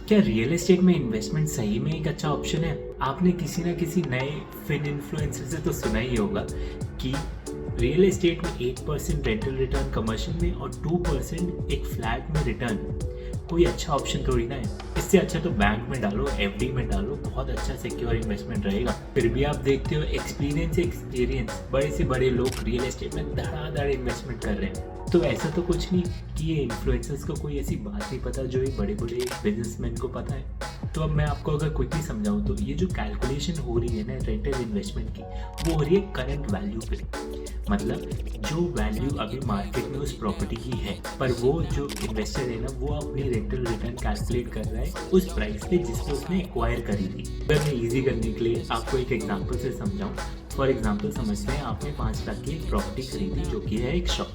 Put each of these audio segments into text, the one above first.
क्या real estate में investment सही में एक अच्छा ऑप्शन है? आपने किसी ना किसी नए फिन इन्फ्लुएंसर से तो सुना ही होगा कि रियल एस्टेट में 8% रेंटल रिटर्न कमर्शियल में और 2% एक फ्लैट में रिटर्न कोई अच्छा ऑप्शन थोड़ी ना है। इससे अच्छा तो बैंक में डालो, एफडी में डालो, बहुत अच्छा सिक्योर इन्वेस्टमेंट रहेगा। फिर भी आप देखते हो एक्सपीरियंस बड़े से बड़े लोग रियल एस्टेट में धड़ाधड़ इन्वेस्टमेंट कर रहे हैं। तो ऐसा तो कुछ नहीं कि ये इन्फ्लुएंसर्स को कोई ऐसी बात नहीं पता जो ये बड़े बड़े बिजनेसमैन को पता है। तो अब मैं आपको अगर क्विकली समझाऊं तो ये जो कैलकुलेशन हो रही है ना रेंटल इन्वेस्टमेंट की, वो हो रही है करंट वैल्यू पे। मतलब जो वैल्यू अभी मार्केट में उस प्रॉपर्टी की है, पर वो जो इन्वेस्टर है ना वो अपनी रेंटल रिटर्न कैलकुलेट कर रहा है उस प्राइस पे जिसपे उसने एक्वायर करी थी। अगर मैं ईजी करने के लिए आपको एक एग्जांपल से समझाऊं, फॉर एग्जांपल समझते हैं आपने 5 लाख की एक प्रॉपर्टी खरीदी जो कि है एक शॉप,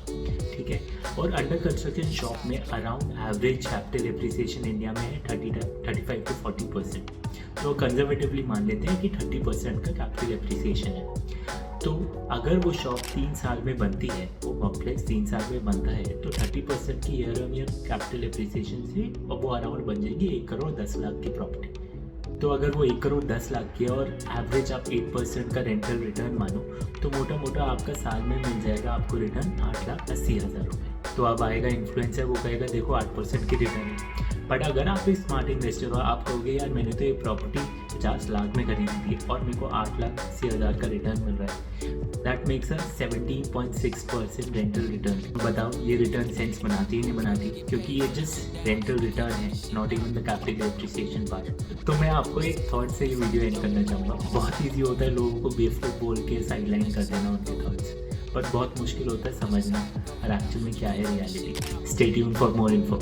ठीक है। और अंडर कंस्ट्रक्शन शॉप में around average capital appreciation India में है 35 to 40%। तो कंजर्वेटिवली मान लेते हैं कि 30% का कैपिटल एप्रिसिएशन है। तो अगर वो शॉप 3 साल में बनती है, वो कॉम्प्लेक्स 3 साल में बनता है, तो 30% की year on year capital appreciation से वो अराउंड बन जाएगी 1 करोड़ 10 लाख की प्रॉपर्टी। तो अगर वो 1 करोड़ 10 लाख की है और एवरेज आप 8% का रेंटल रिटर्न मानो, तो मोटा मोटा आपका साल में मिल जाएगा आपको रिटर्न 8,80,000 रुपये। तो अब आएगा इन्फ्लुएंसर, वो कहेगा देखो 8% की रिटर्न है। बट अगर आप एक स्मार्ट इन्वेस्टर हो, आप कहोगे यार मैंने तो ये प्रॉपर्टी 50 लाख में खरीदी थी और मेरे को 8,80,000 का रिटर्न मिल रहा है, that makes a 17.6% rental return. बताओ ये रिटर्न सेंस बनाती है नहीं बनाती? क्योंकि ये जस्ट रेंटल रिटर्न है, not even the capital appreciation part. तो मैं आपको एक थॉट से ये वीडियो एंड करना चाहूँगा। बहुत ईजी होता है लोगों को बेवकूफ़ बोल के साइडलाइन कर देना उनके थॉट्स, बट बहुत मुश्किल होता है समझना और एक्चुअल में क्या है reality. Stay tuned for more info.